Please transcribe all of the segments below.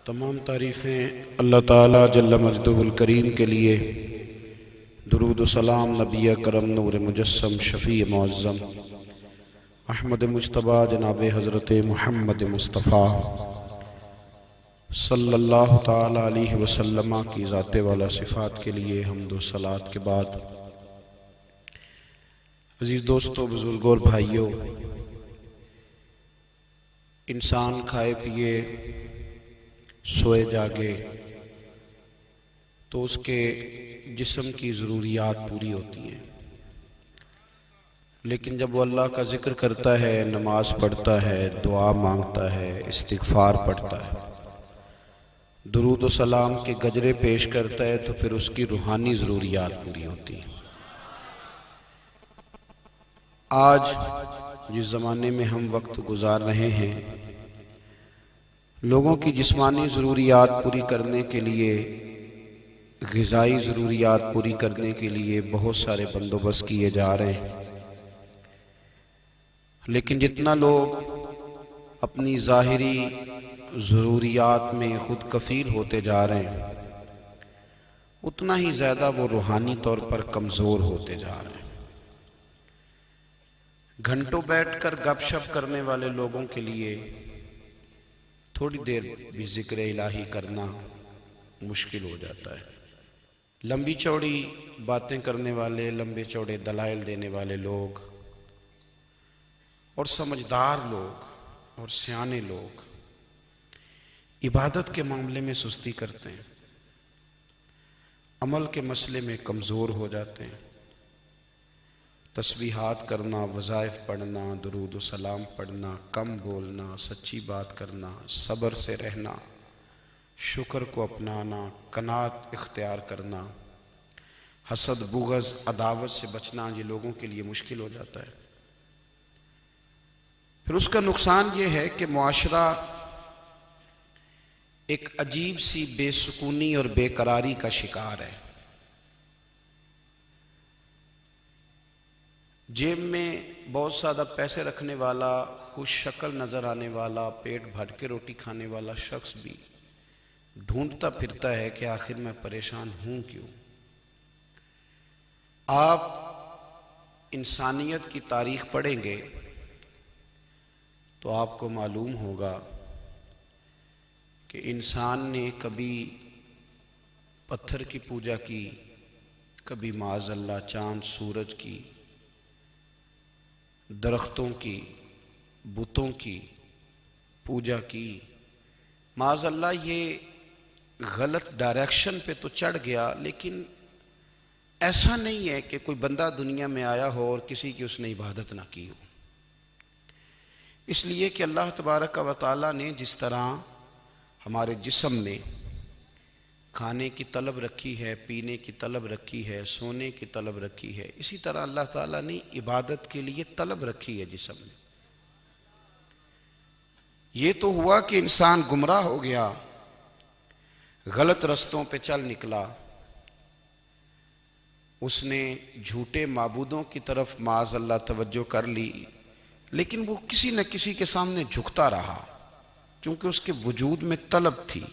تمام تعریفیں اللہ تعالیٰ جل مجدہ الکریم کے لیے، درود و سلام نبی کرم نور مجسم شفیع معظم احمد مجتبیٰ جناب حضرت محمد مصطفیٰ صلی اللہ تعالیٰ علیہ وسلم کی ذات والا صفات کے لیے حمد و صلوات کے بعد، عزیز دوستو، بزرگوں اور بھائیوں، انسان کھائے پیے سوئے جاگے تو اس کے جسم کی ضروریات پوری ہوتی ہیں، لیکن جب وہ اللہ کا ذکر کرتا ہے، نماز پڑھتا ہے، دعا مانگتا ہے، استغفار پڑھتا ہے، درود و سلام کے گجرے پیش کرتا ہے، تو پھر اس کی روحانی ضروریات پوری ہوتی ہیں۔ آج جس زمانے میں ہم وقت گزار رہے ہیں، لوگوں کی جسمانی ضروریات پوری کرنے کے لیے، غذائی ضروریات پوری کرنے کے لیے بہت سارے بندوبست کیے جا رہے ہیں، لیکن جتنا لوگ اپنی ظاہری ضروریات میں خود کفیل ہوتے جا رہے ہیں، اتنا ہی زیادہ وہ روحانی طور پر کمزور ہوتے جا رہے ہیں۔ گھنٹوں بیٹھ کر گپ شپ کرنے والے لوگوں کے لیے تھوڑی دیر بھی ذکر الہی کرنا مشکل ہو جاتا ہے۔ لمبی چوڑی باتیں کرنے والے، لمبے چوڑے دلائل دینے والے لوگ اور سمجھدار لوگ اور سیانے لوگ عبادت کے معاملے میں سستی کرتے ہیں، عمل کے مسئلے میں کمزور ہو جاتے ہیں۔ تسبیحات کرنا، وظائف پڑھنا، درود و سلام پڑھنا، کم بولنا، سچی بات کرنا، صبر سے رہنا، شکر کو اپنانا، قناعت اختیار کرنا، حسد، بغض، عداوت سے بچنا، یہ لوگوں کے لیے مشکل ہو جاتا ہے۔ پھر اس کا نقصان یہ ہے کہ معاشرہ ایک عجیب سی بے سکونی اور بے قراری کا شکار ہے۔ جیب میں بہت زیادہ پیسے رکھنے والا، خوش شکل نظر آنے والا، پیٹ بھر کے روٹی کھانے والا شخص بھی ڈھونڈتا پھرتا ہے کہ آخر میں پریشان ہوں کیوں۔ آپ انسانیت کی تاریخ پڑھیں گے تو آپ کو معلوم ہوگا کہ انسان نے کبھی پتھر کی پوجا کی، کبھی معاذ اللہ چاند سورج کی، درختوں کی، بتوں کی پوجا کی۔ معاذ اللہ یہ غلط ڈائریکشن پہ تو چڑھ گیا، لیکن ایسا نہیں ہے کہ کوئی بندہ دنیا میں آیا ہو اور کسی کی اس نے عبادت نہ کی ہو۔ اس لیے کہ اللہ تبارک و تعالیٰ نے جس طرح ہمارے جسم میں کھانے کی طلب رکھی ہے، پینے کی طلب رکھی ہے، سونے کی طلب رکھی ہے، اسی طرح اللہ تعالیٰ نے عبادت کے لیے طلب رکھی ہے جسم میں۔ یہ تو ہوا کہ انسان گمراہ ہو گیا، غلط رستوں پہ چل نکلا، اس نے جھوٹے معبودوں کی طرف معاذ اللہ توجہ کر لی، لیکن وہ کسی نہ کسی کے سامنے جھکتا رہا، چونکہ اس کے وجود میں طلب تھی،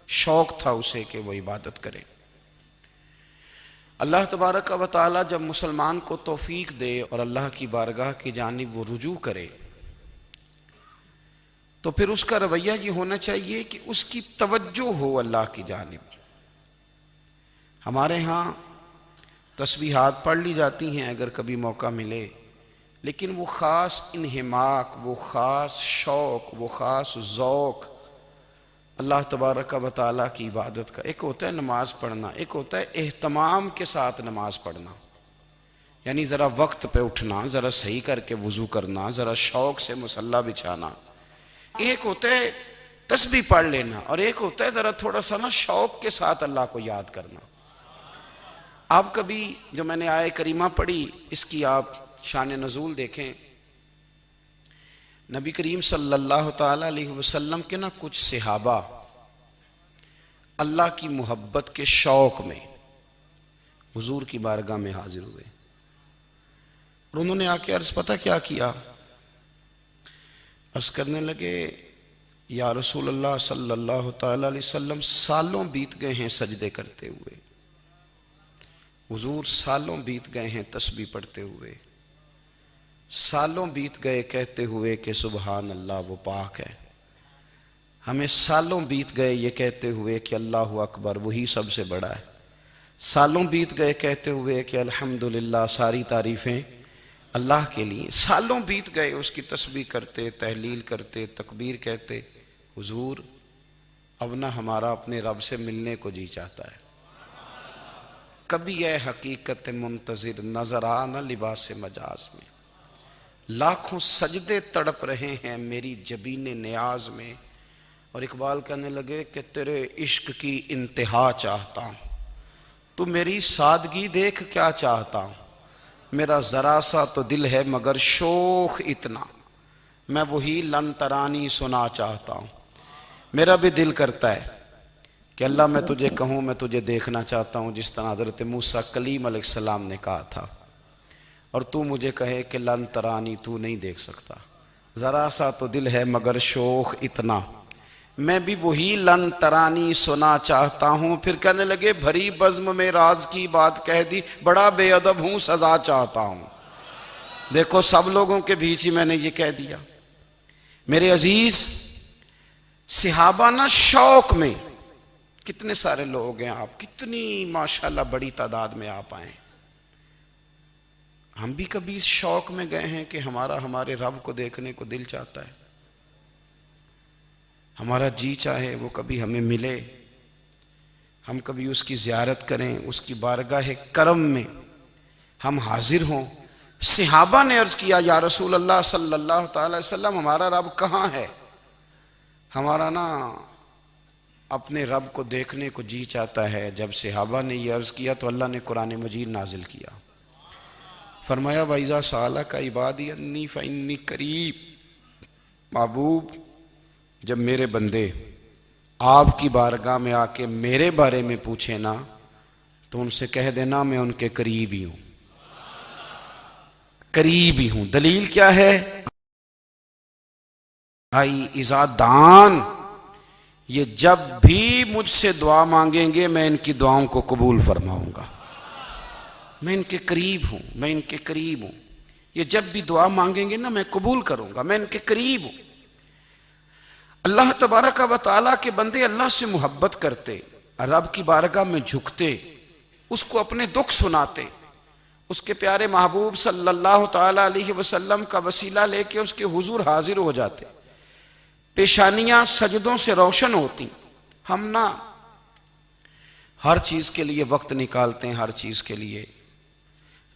شوق تھا اسے کہ وہ عبادت کرے۔ اللہ تبارک و تعالی جب مسلمان کو توفیق دے اور اللہ کی بارگاہ کی جانب وہ رجوع کرے، تو پھر اس کا رویہ یہ ہونا چاہیے کہ اس کی توجہ ہو اللہ کی جانب۔ ہمارے ہاں تسبیحات پڑھ لی جاتی ہیں اگر کبھی موقع ملے، لیکن وہ خاص انہماک، وہ خاص شوق، وہ خاص ذوق اللہ تبارک و تعالیٰ کی عبادت کا، ایک ہوتا ہے نماز پڑھنا، ایک ہوتا ہے اہتمام کے ساتھ نماز پڑھنا، یعنی ذرا وقت پہ اٹھنا، ذرا صحیح کر کے وضو کرنا، ذرا شوق سے مصلی بچھانا۔ ایک ہوتا ہے تسبیح پڑھ لینا، اور ایک ہوتا ہے ذرا تھوڑا سا نا شوق کے ساتھ اللہ کو یاد کرنا۔ آپ کبھی جو میں نے آیہ کریمہ پڑھی، اس کی آپ شان نزول دیکھیں۔ نبی کریم صلی اللہ تعالیٰ علیہ وسلم کے نا کچھ صحابہ اللہ کی محبت کے شوق میں حضور کی بارگاہ میں حاضر ہوئے، اور انہوں نے آ کے عرض پتہ کیا کیا؟ عرض کرنے لگے، یا رسول اللہ صلی اللہ تعالی علیہ وسلم سالوں بیت گئے ہیں سجدے کرتے ہوئے، حضور سالوں بیت گئے ہیں تسبیح پڑھتے ہوئے، سالوں بیت گئے کہتے ہوئے کہ سبحان اللہ وہ پاک ہے، ہمیں سالوں بیت گئے یہ کہتے ہوئے کہ اللہ اکبر وہی سب سے بڑا ہے، سالوں بیت گئے کہتے ہوئے کہ الحمدللہ ساری تعریفیں اللہ کے لیے، سالوں بیت گئے اس کی تسبیح کرتے، تحلیل کرتے، تکبیر کہتے۔ حضور اب نہ ہمارا اپنے رب سے ملنے کو جی چاہتا ہے، کبھی اے حقیقت منتظر نظر آ نہ لباس مجاز میں، لاکھوں سجدے تڑپ رہے ہیں میری جبین نیاز میں۔ اور اقبال کہنے لگے کہ تیرے عشق کی انتہا چاہتا ہوں، تو میری سادگی دیکھ کیا چاہتا ہوں، میرا ذرا سا تو دل ہے مگر شوق اتنا، میں وہی لن ترانی سنا چاہتا ہوں۔ میرا بھی دل کرتا ہے کہ اللہ میں تجھے کہوں میں تجھے دیکھنا چاہتا ہوں، جس طرح حضرت موسیٰ کلیم علیہ السلام نے کہا تھا، اور تو مجھے کہے کہ لن ترانی تو نہیں دیکھ سکتا، ذرا سا تو دل ہے مگر شوق اتنا، میں بھی وہی لن ترانی سنا چاہتا ہوں۔ پھر کہنے لگے بھری بزم میں راز کی بات کہہ دی، بڑا بے ادب ہوں سزا چاہتا ہوں۔ دیکھو سب لوگوں کے بیچ ہی میں نے یہ کہہ دیا۔ میرے عزیز صحابہ نا شوق میں، کتنے سارے لوگ ہیں آپ، کتنی ماشاءاللہ بڑی تعداد میں آپ آئیں، ہم بھی کبھی اس شوق میں گئے ہیں کہ ہمارے رب کو دیکھنے کو دل چاہتا ہے، ہمارا جی چاہے وہ کبھی ہمیں ملے، ہم کبھی اس کی زیارت کریں، اس کی بارگاہ کرم میں ہم حاضر ہوں۔ صحابہ نے عرض کیا یا رسول اللہ صلی اللہ تعالی وسلم ہمارا رب کہاں ہے؟ ہمارا نا اپنے رب کو دیکھنے کو جی چاہتا ہے۔ جب صحابہ نے یہ عرض کیا تو اللہ نے قرآن مجید نازل کیا، فرمایا وَإِذَا سَأَلَكَ عِبَادِي أَنِّي فَإِنِّي قَرِيبٌ، محبوب جب میرے بندے آپ کی بارگاہ میں آ کے میرے بارے میں پوچھیں نا تو ان سے کہہ دینا میں ان کے قریب ہی ہوں، قریب ہی ہوں۔ دلیل کیا ہے؟ بھائی اذا دان، یہ جب بھی مجھ سے دعا مانگیں گے میں ان کی دعاؤں کو قبول فرماؤں گا، میں ان کے قریب ہوں، میں ان کے قریب ہوں، یہ جب بھی دعا مانگیں گے نا میں قبول کروں گا، میں ان کے قریب ہوں۔ اللہ تبارک و تعالیٰ کے بندے اللہ سے محبت کرتے، رب کی بارگاہ میں جھکتے، اس کو اپنے دکھ سناتے، اس کے پیارے محبوب صلی اللہ تعالیٰ علیہ وسلم کا وسیلہ لے کے اس کے حضور حاضر ہو جاتے، پیشانیاں سجدوں سے روشن ہوتی۔ ہم نا ہر چیز کے لیے وقت نکالتے ہیں، ہر چیز کے لیے،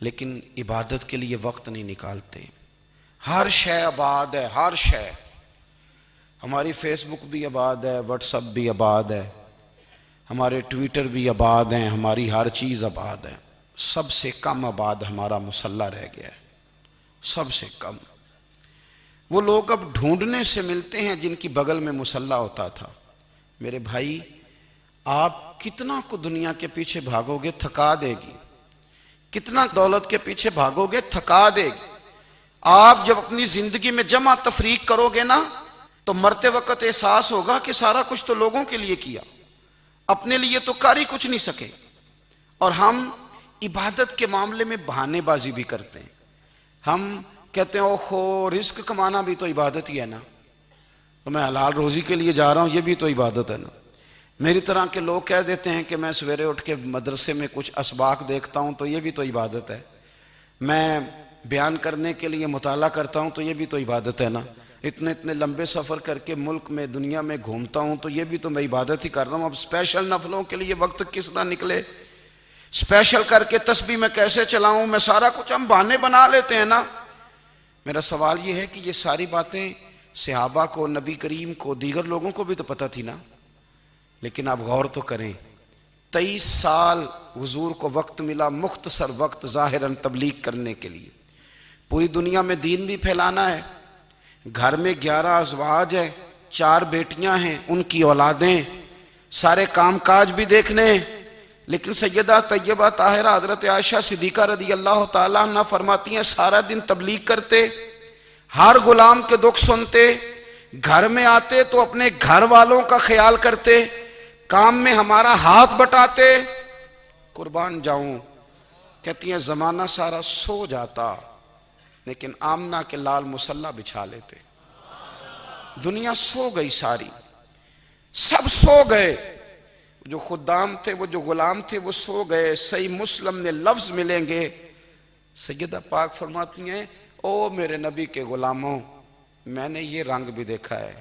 لیکن عبادت کے لیے وقت نہیں نکالتے۔ ہر شے آباد ہے، ہر شے، ہماری فیس بک بھی آباد ہے، واٹس ایپ بھی آباد ہے، ہمارے ٹویٹر بھی آباد ہیں، ہماری ہر چیز آباد ہے، سب سے کم آباد ہمارا مصلی رہ گیا ہے، سب سے کم۔ وہ لوگ اب ڈھونڈنے سے ملتے ہیں جن کی بغل میں مصلی ہوتا تھا۔ میرے بھائی آپ کتنا کو دنیا کے پیچھے بھاگو گے تھکا دے گی، کتنا دولت کے پیچھے بھاگو گے تھکا دے گی۔ آپ جب اپنی زندگی میں جمع تفریق کرو گے نا تو مرتے وقت احساس ہوگا کہ سارا کچھ تو لوگوں کے لیے کیا، اپنے لیے تو کر ہی کچھ نہیں سکے۔ اور ہم عبادت کے معاملے میں بہانے بازی بھی کرتے ہیں، ہم کہتے ہیں اوہو رزق کمانا بھی تو عبادت ہی ہے نا، تو میں حلال روزی کے لیے جا رہا ہوں یہ بھی تو عبادت ہے نا۔ میری طرح کے لوگ کہہ دیتے ہیں کہ میں سویرے اٹھ کے مدرسے میں کچھ اسباق دیکھتا ہوں تو یہ بھی تو عبادت ہے، میں بیان کرنے کے لیے مطالعہ کرتا ہوں تو یہ بھی تو عبادت ہے نا، اتنے لمبے سفر کر کے ملک میں دنیا میں گھومتا ہوں تو یہ بھی تو میں عبادت ہی کر رہا ہوں۔ اب اسپیشل نفلوں کے لیے وقت کس طرح نکلے، اسپیشل کر کے تسبیح میں کیسے چلاؤں، میں سارا کچھ ہم بہانے بنا لیتے ہیں نا۔ میرا سوال یہ ہے کہ یہ ساری باتیں صحابہ کو، نبی کریم کو، دیگر لوگوں کو بھی تو پتہ تھی نا، لیکن آپ غور تو کریں 23 سال حضور کو وقت ملا، مختصر وقت ظاہراً تبلیغ کرنے کے لیے، پوری دنیا میں دین بھی پھیلانا ہے، گھر میں 11 ازواج ہے، 4 بیٹیاں ہیں، ان کی اولادیں، سارے کام کاج بھی دیکھنے ہیں، لیکن سیدہ طیبہ طاہرہ حضرت عائشہ صدیقہ رضی اللہ تعالیٰ عنہ فرماتی ہیں سارا دن تبلیغ کرتے، ہر غلام کے دکھ سنتے، گھر میں آتے تو اپنے گھر والوں کا خیال کرتے، کام میں ہمارا ہاتھ بٹاتے. قربان جاؤں، کہتی ہیں زمانہ سارا سو جاتا لیکن آمنہ کے لال مصلی بچھا لیتے. دنیا سو گئی ساری، سب سو گئے، جو خدام تھے، وہ جو غلام تھے، وہ سو گئے. صحیح مسلم میں لفظ ملیں گے، سیدہ پاک فرماتی ہیں او میرے نبی کے غلاموں، میں نے یہ رنگ بھی دیکھا ہے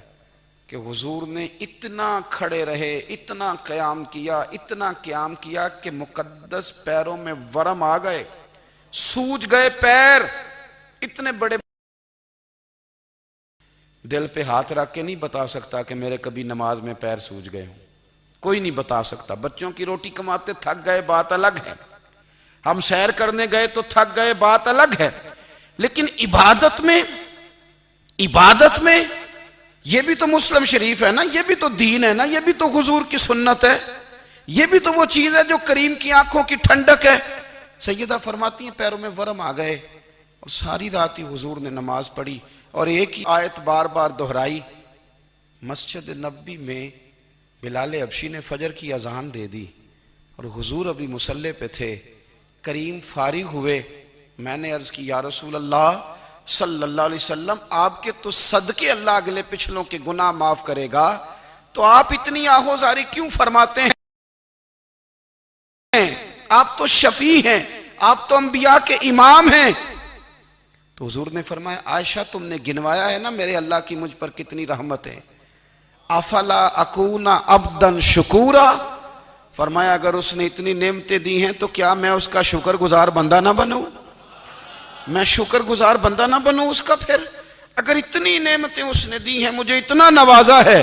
کہ حضور نے اتنا کھڑے رہے، اتنا قیام کیا، اتنا قیام کیا کہ مقدس پیروں میں ورم آ گئے، سوج گئے پیر. اتنے بڑے دل پہ ہاتھ رکھ کے نہیں بتا سکتا کہ میرے کبھی نماز میں پیر سوج گئے ہوں، کوئی نہیں بتا سکتا. بچوں کی روٹی کماتے تھک گئے بات الگ ہے، ہم سیر کرنے گئے تو تھک گئے بات الگ ہے، لیکن عبادت میں یہ بھی تو مسلم شریف ہے نا، یہ بھی تو دین ہے نا، یہ بھی تو حضور کی سنت ہے، یہ بھی تو وہ چیز ہے جو کریم کی آنکھوں کی ٹھنڈک ہے. سیدہ فرماتی ہیں پیروں میں ورم آ گئے اور ساری رات ہی حضور نے نماز پڑھی اور ایک ہی آیت بار بار دہرائی. مسجد نبوی میں بلال حبشی نے فجر کی اذان دے دی اور حضور ابھی مصلی پہ تھے. کریم فارغ ہوئے، میں نے عرض کی یا رسول اللہ صلی اللہ علیہ وسلم، آپ کے تو صدقے اللہ اگلے پچھلوں کے گناہ معاف کرے گا، تو آپ اتنی آہوزاری کیوں فرماتے ہیں؟ آپ تو شفیع ہیں، آپ تو انبیاء کے امام ہیں. تو حضور نے فرمایا عائشہ تم نے گنوایا ہے نا میرے اللہ کی مجھ پر کتنی رحمت ہے. افلا اکون عبدا شکورا، فرمایا اگر اس نے اتنی نعمتیں دی ہیں تو کیا میں اس کا شکر گزار بندہ نہ بنوں؟ میں شکر گزار بندہ نہ بنوں اس کا؟ پھر اگر اتنی نعمتیں اس نے دی ہیں، مجھے اتنا نوازا ہے،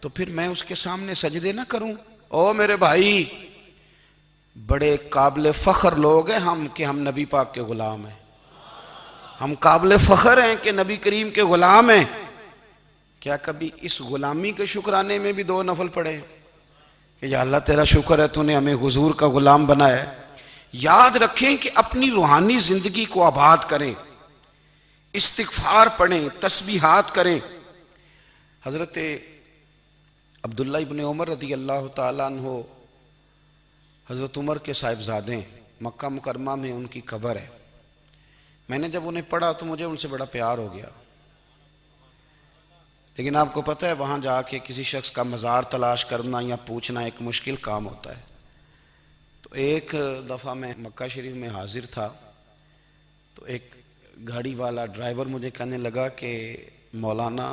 تو پھر میں اس کے سامنے سجدے نہ کروں؟ او میرے بھائی، بڑے قابل فخر لوگ ہیں ہم کہ ہم نبی پاک کے غلام ہیں. ہم قابل فخر ہیں کہ نبی کریم کے غلام ہیں. کیا کبھی اس غلامی کے شکرانے میں بھی 2 نفل پڑھے کہ یا اللہ تیرا شکر ہے تو نے ہمیں حضور کا غلام بنایا ہے؟ یاد رکھیں کہ اپنی روحانی زندگی کو آباد کریں، استغفار پڑھیں، تسبیحات کریں. حضرت عبداللہ ابن عمر رضی اللہ تعالیٰ عنہ حضرت عمر کے صاحبزادے، مکہ مکرمہ میں ان کی قبر ہے. میں نے جب انہیں پڑھا تو مجھے ان سے بڑا پیار ہو گیا، لیکن آپ کو پتہ ہے وہاں جا کے کسی شخص کا مزار تلاش کرنا یا پوچھنا ایک مشکل کام ہوتا ہے. تو ایک دفعہ میں مکہ شریف میں حاضر تھا تو ایک گاڑی والا ڈرائیور مجھے کہنے لگا کہ مولانا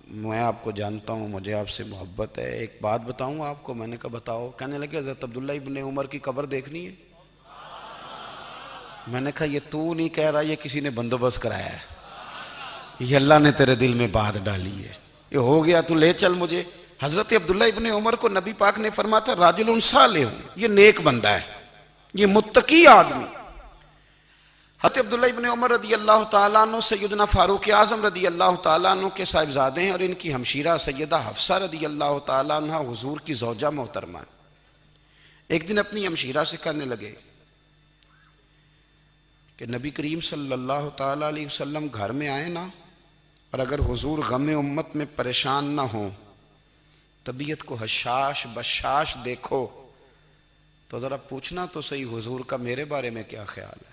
میں آپ کو جانتا ہوں، مجھے آپ سے محبت ہے، ایک بات بتاؤں آپ کو؟ میں نے کہا بتاؤ. کہنے لگے حضرت عبداللہ ابن عمر کی قبر دیکھنی ہے. میں نے کہا یہ تو نہیں کہہ رہا، یہ کسی نے بندوبست کرایا ہے، یہ اللہ نے تیرے دل میں بات ڈالی ہے، یہ ہو گیا تو لے چل مجھے. حضرت عبداللہ ابن عمر کو نبی پاک نے فرمایا تھا راجل صالح، یہ نیک بندہ ہے، یہ متقی آدمی. حضرت عبداللہ ابن عمر رضی اللہ تعالیٰ عنہ سیدنا فاروق اعظم رضی اللہ تعالیٰ عنہ کے صاحبزادے ہیں اور ان کی ہمشیرہ سیدہ حفصہ رضی اللہ تعالیٰ عنہ حضور کی زوجہ محترمہ. ایک دن اپنی ہمشیرہ سے کہنے لگے کہ نبی کریم صلی اللہ تعالیٰ علیہ وسلم گھر میں آئے نا، اور اگر حضور غم امت میں پریشان نہ ہوں، طبیعت کو حشاش بشاش دیکھو، تو ذرا پوچھنا تو صحیح حضور کا میرے بارے میں کیا خیال ہے،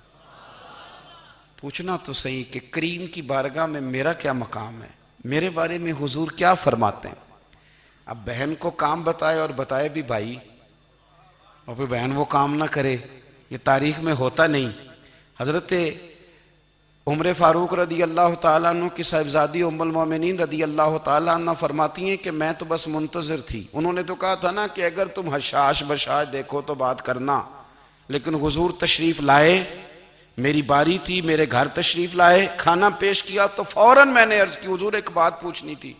پوچھنا تو صحیح کہ کریم کی بارگاہ میں میرا کیا مقام ہے، میرے بارے میں حضور کیا فرماتے ہیں. اب بہن کو کام بتائے اور بتائے بھی بھائی، اور پھر بہن وہ کام نہ کرے، یہ تاریخ میں ہوتا نہیں. حضرت عمر فاروق رضی اللہ تعالیٰ عنہ کی صاحبزادی ام المومنین رضی اللہ تعالیٰ عنہ فرماتی ہیں کہ میں تو بس منتظر تھی. انہوں نے تو کہا تھا نا کہ اگر تم حشاش بشاش دیکھو تو بات کرنا، لیکن حضور تشریف لائے، میری باری تھی، میرے گھر تشریف لائے، کھانا پیش کیا تو فوراً میں نے عرض کی حضور ایک بات پوچھنی تھی.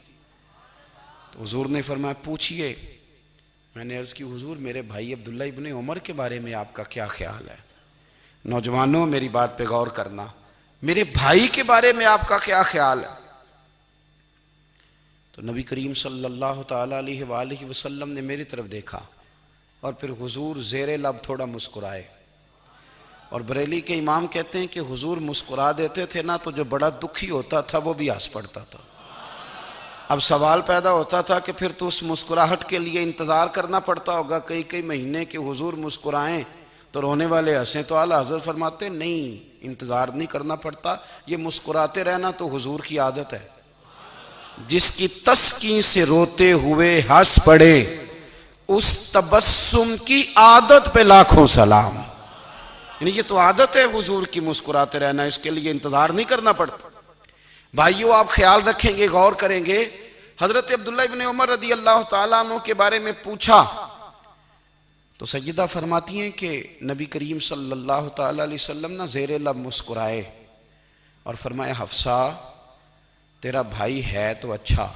تو حضور نے فرمایا پوچھئے. میں نے عرض کی حضور میرے بھائی عبداللہ ابن عمر کے بارے میں آپ کا کیا خیال ہے؟ نوجوانوں میری بات پہ غور کرنا، میرے بھائی کے بارے میں آپ کا کیا خیال ہے؟ تو نبی کریم صلی اللہ تعالیٰ علیہ وآلہ وسلم نے میری طرف دیکھا اور پھر حضور زیر لب تھوڑا مسکرائے. اور بریلی کے امام کہتے ہیں کہ حضور مسکرا دیتے تھے نا تو جو بڑا دکھی ہوتا تھا وہ بھی ہنس پڑتا تھا. اب سوال پیدا ہوتا تھا کہ پھر تو اس مسکراہٹ کے لیے انتظار کرنا پڑتا ہوگا کئی کئی مہینے کہ حضور مسکرائیں تو رونے والے ہنسیں، تو اعلیٰ حضرت فرماتے ہیں نہیں، انتظار نہیں کرنا پڑتا، یہ مسکراتے رہنا تو حضور کی عادت ہے۔ جس کی تسکین سے روتے ہوئے ہنس پڑے اس تبسم کی عادت پہ لاکھوں سلام۔ یعنی یہ تو عادت ہے حضور کی مسکراتے رہنا، اس کے لیے انتظار نہیں کرنا پڑتا۔ بھائیو آپ خیال رکھیں گے، غور کریں گے، حضرت عبداللہ ابن عمر رضی اللہ تعالیٰ عنہ کے بارے میں پوچھا تو سیدہ فرماتی ہیں کہ نبی کریم صلی اللہ تعالیٰ علیہ وسلم نہ زیر لب مسکرائے اور فرمایا حفصہ تیرا بھائی ہے تو اچھا،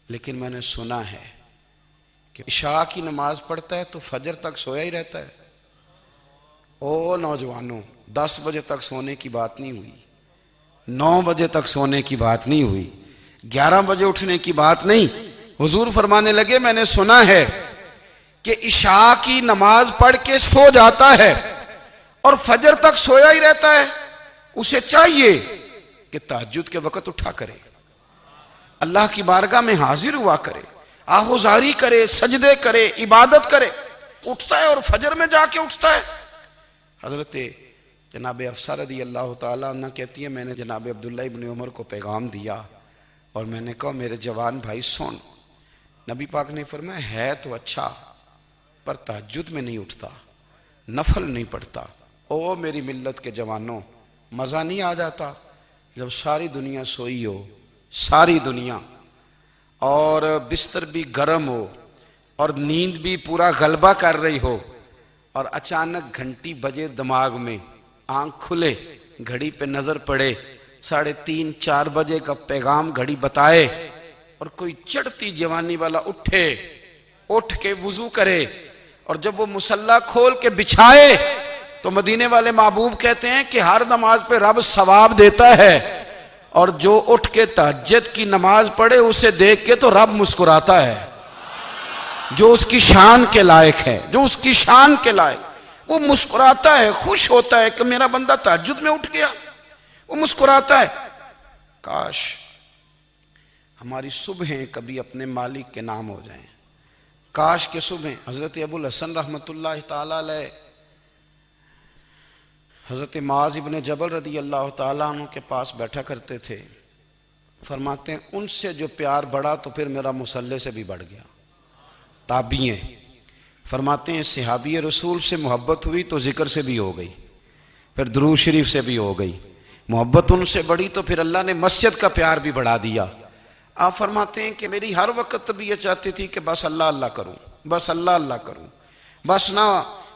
لیکن میں نے سنا ہے کہ عشاء کی نماز پڑھتا ہے تو فجر تک سویا ہی رہتا ہے۔ او نوجوانوں، 10 بجے تک سونے کی بات نہیں ہوئی، 9 بجے تک سونے کی بات نہیں ہوئی، 11 بجے اٹھنے کی بات نہیں۔ حضور فرمانے لگے میں نے سنا ہے کہ عشاء کی نماز پڑھ کے سو جاتا ہے اور فجر تک سویا ہی رہتا ہے، اسے چاہیے کہ تہجد کے وقت اٹھا کرے، اللہ کی بارگاہ میں حاضر ہوا کرے، آہوزاری کرے، سجدے کرے، عبادت کرے۔ اٹھتا ہے اور فجر میں جا کے اٹھتا ہے۔ حضرت جناب حفصہ رضی اللہ تعالیٰ عنہ کہتی ہے میں نے جناب عبداللہ ابن عمر کو پیغام دیا اور میں نے کہا میرے جوان بھائی سن، نبی پاک نے فرمایا ہے تو اچھا پر تہجد میں نہیں اٹھتا، نفل نہیں پڑھتا۔ او میری ملت کے جوانوں، مزہ نہیں آ جاتا جب ساری دنیا سوئی ہو، ساری دنیا، اور بستر بھی گرم ہو اور نیند بھی پورا غلبہ کر رہی ہو، اور اچانک گھنٹی بجے دماغ میں، آنکھ کھلے، گھڑی پہ نظر پڑے، 3:30 4 بجے کا پیغام گھڑی بتائے، اور کوئی چڑھتی جوانی والا اٹھ کے وضو کرے، اور جب وہ مصلی کھول کے بچھائے تو مدینے والے محبوب کہتے ہیں کہ ہر نماز پہ رب ثواب دیتا ہے، اور جو اٹھ کے تہجد کی نماز پڑھے اسے دیکھ کے تو رب مسکراتا ہے، جو اس کی شان کے لائق ہے، جو اس کی شان کے لائق، وہ مسکراتا ہے، خوش ہوتا ہے کہ میرا بندہ تہجد میں اٹھ گیا، وہ مسکراتا ہے۔ کاش ہماری صبحیں کبھی اپنے مالک کے نام ہو جائیں، کاش کے صبحیں۔ حضرت ابو الحسن رحمۃ اللہ تعالیٰ علیہ حضرت معاذ ابن جبل رضی اللہ تعالیٰ عنہ کے پاس بیٹھا کرتے تھے، فرماتے ہیں ان سے جو پیار بڑھا تو پھر میرا مصلی سے بھی بڑھ گیا۔ تابعی ہیں، فرماتے ہیں صحابی رسول سے محبت ہوئی تو ذکر سے بھی ہو گئی، پھر درود شریف سے بھی ہو گئی، محبت ان سے بڑھی تو پھر اللہ نے مسجد کا پیار بھی بڑھا دیا۔ آپ فرماتے ہیں کہ میری ہر وقت طبیعت چاہتی تھی کہ بس اللہ اللہ کروں، بس اللہ اللہ کروں، بس نہ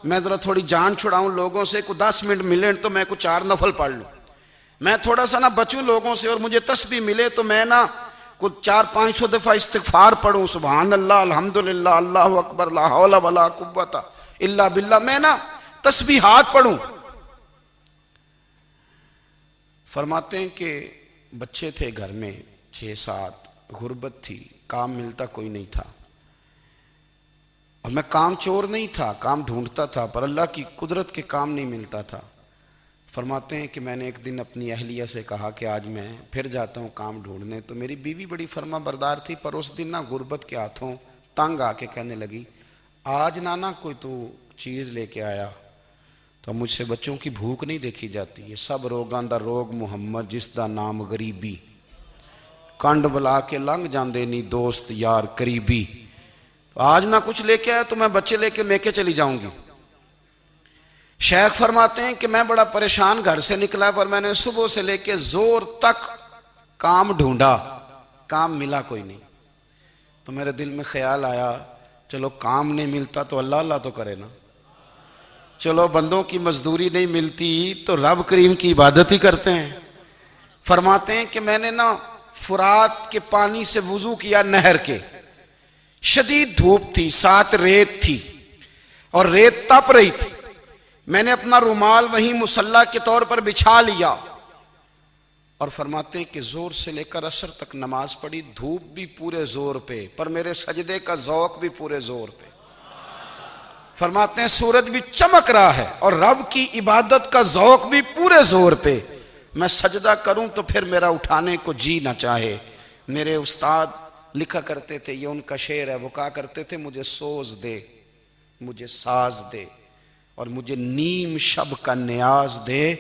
میں ذرا تھوڑی جان چھڑاؤں لوگوں سے، کوئی 10 منٹ ملے تو میں کچھ 4 نفل پڑھ لوں، میں تھوڑا سا نہ بچوں لوگوں سے، اور مجھے تسبیح ملے تو میں نہ کچھ 400-500 دفعہ استغفار پڑھوں، سبحان اللہ، الحمدللہ، اللہ اکبر، لا حول ولا قوت الا باللہ، میں نہ تسبیحات پڑھوں۔ فرماتے ہیں کہ بچے تھے گھر میں 6-7، غربت تھی، کام ملتا کوئی نہیں تھا، اور میں کام چور نہیں تھا، کام ڈھونڈتا تھا، پر اللہ کی قدرت کے کام نہیں ملتا تھا۔ فرماتے ہیں کہ میں نے ایک دن اپنی اہلیہ سے کہا کہ آج میں پھر جاتا ہوں کام ڈھونڈنے، تو میری بیوی بڑی فرما بردار تھی، پر اس دن نہ غربت کے ہاتھوں تنگ آ کے کہنے لگی آج نانا کوئی تو چیز لے کے آیا، تو مجھ سے بچوں کی بھوک نہیں دیکھی جاتی، یہ سب روگاں دا روگ محمد جس دا نام غریبی، کنڈ بلا کے لنگ جاندے نہیں دوست یار قریبی، تو آج نہ کچھ لے کے آیا تو میں بچے لے کے میکے چلی جاؤں گی۔ شیخ فرماتے ہیں کہ میں بڑا پریشان گھر سے نکلا، پر میں نے صبح سے لے کے زور تک کام ڈھونڈا، کام ملا کوئی نہیں، تو میرے دل میں خیال آیا چلو کام نہیں ملتا تو اللہ اللہ تو کرے نا، چلو بندوں کی مزدوری نہیں ملتی تو رب کریم کی عبادت ہی کرتے ہیں۔ فرماتے ہیں کہ میں نے نا فرات کے پانی سے وضو کیا، نہر کے، شدید دھوپ تھی، ساتھ ریت تھی اور ریت تپ رہی تھی، میں نے اپنا رومال وہیں مصلی کے طور پر بچھا لیا، اور فرماتے ہیں کہ زور سے لے کر عصر تک نماز پڑھی، دھوپ بھی پورے زور پہ، پر میرے سجدے کا ذوق بھی پورے زور پہ۔ فرماتے ہیں سورج بھی چمک رہا ہے اور رب کی عبادت کا ذوق بھی پورے زور پہ، میں سجدہ کروں تو پھر میرا اٹھانے کو جی نہ چاہے، میرے استاد لکھا کرتے تھے، یہ ان کا شعر ہے، وہ کہا کرتے تھے مجھے سوز دے، مجھے ساز دے، اور مجھے نیم شب کا نیاز دے،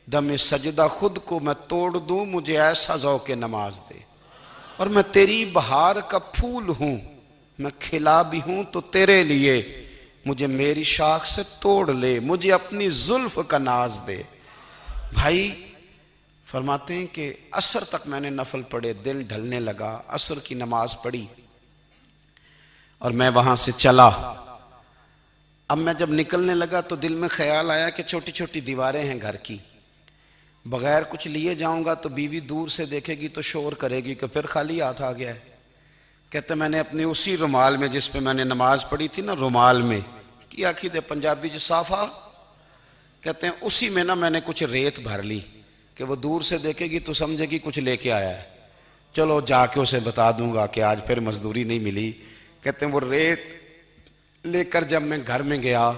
دم سجدہ خود کو میں توڑ دوں، مجھے ایسا ذوق نماز دے، اور میں تیری بہار کا پھول ہوں، میں کھلا بھی ہوں تو تیرے لیے، مجھے میری شاخ سے توڑ لے، مجھے اپنی زلف کا ناز دے۔ بھائی فرماتے ہیں کہ عصر تک میں نے نفل پڑھے، دل ڈھلنے لگا، عصر کی نماز پڑھی اور میں وہاں سے چلا۔ اب میں جب نکلنے لگا تو دل میں خیال آیا کہ چھوٹی چھوٹی دیواریں ہیں گھر کی، بغیر کچھ لیے جاؤں گا تو بیوی دور سے دیکھے گی تو شور کرے گی کہ پھر خالی ہاتھ آ گیا ہے۔ کہتے میں نے اپنی اسی رومال میں جس پہ میں نے نماز پڑھی تھی نا، رومال میں کی آخی دے پنجابی صافہ کہتے ہیں، اسی میں نا میں نے کچھ ریت بھر لی کہ وہ دور سے دیکھے گی تو سمجھے گی کچھ لے کے آیا ہے، چلو جا کے اسے بتا دوں گا کہ آج پھر مزدوری نہیں ملی۔ کہتے ہیں وہ ریت لے کر جب میں گھر میں گیا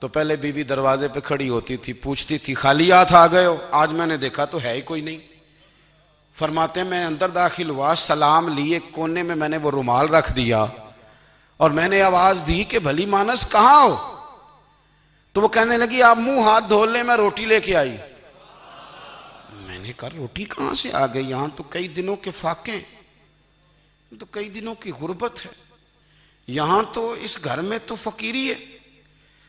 تو پہلے بیوی دروازے پہ کھڑی ہوتی تھی، پوچھتی تھی خالی ہاتھ آ گئے ہو؟ آج میں نے دیکھا تو ہے ہی کوئی نہیں۔ فرماتے ہیں میں اندر داخل ہوا، سلام لیے، کونے میں میں نے وہ رومال رکھ دیا اور میں نے آواز دی کہ بھلی مانس کہاں ہو؟ تو وہ کہنے لگی آپ منہ ہاتھ دھو لیں، میں روٹی لے کے آئی۔ میں نے کہا روٹی کہاں سے آ گئی؟ یہاں تو کئی دنوں کے فاقے، تو کئی دنوں کی غربت ہے، یہاں تو اس گھر میں تو فقیری ہے۔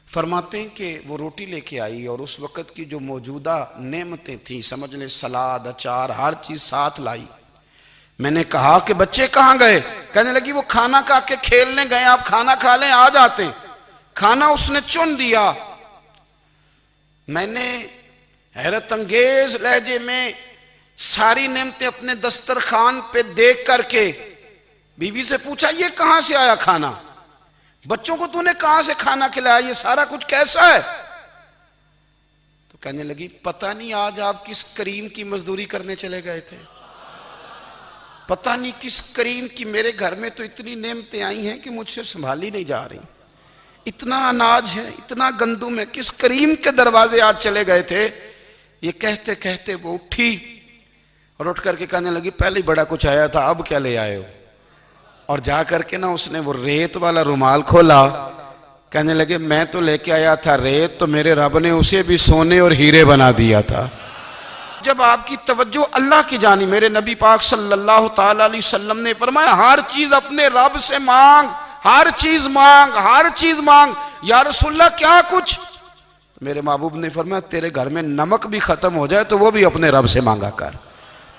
فرماتے ہیں کہ وہ روٹی لے کے آئی اور اس وقت کی جو موجودہ نعمتیں تھیں، سمجھ لیں سلاد، اچار، ہر چیز ساتھ لائی۔ میں نے کہا کہ بچے کہاں گئے؟ کہنے لگی وہ کھانا کھا کے کھیلنے گئے، آپ کھانا کھا لیں آ جاتے۔ کھانا اس نے چن دیا۔ میں نے حیرت انگیز لہجے میں ساری نعمتیں اپنے دسترخوان پہ دیکھ کر کے بیوی سے پوچھا یہ کہاں سے آیا کھانا؟ بچوں کو تو نے کہاں سے کھانا کھلایا؟ یہ سارا کچھ کیسا ہے؟ تو کہنے لگی پتہ نہیں آج آپ کس کریم کی مزدوری کرنے چلے گئے تھے، پتہ نہیں کس کریم کی، میرے گھر میں تو اتنی نعمتیں آئی ہیں کہ مجھ سے سنبھالی نہیں جا رہی، اتنا اناج ہے، اتنا گندم ہے، کس کریم کے دروازے آج چلے گئے تھے؟ یہ کہتے کہتے وہ اٹھی اور اٹھ کر کے کہنے لگی پہلے بڑا کچھ آیا تھا، اب کیا لے آئے ہو؟ اور جا کر کے نا اس نے وہ ریت والا رومال کھولا، کہنے لگے میں تو لے کے آیا تھا ریت، تو میرے رب نے اسے بھی سونے اور ہیرے بنا دیا تھا۔ جب آپ کی توجہ اللہ کی جانب، میرے نبی پاک صلی اللہ تعالی علیہ وسلم نے فرمایا ہر چیز اپنے رب سے مانگ، ہر چیز مانگ، ہر چیز مانگ۔ یا رسول اللہ کیا کچھ؟ میرے محبوب نے فرمایا تیرے گھر میں نمک بھی ختم ہو جائے تو وہ بھی اپنے رب سے مانگا کر،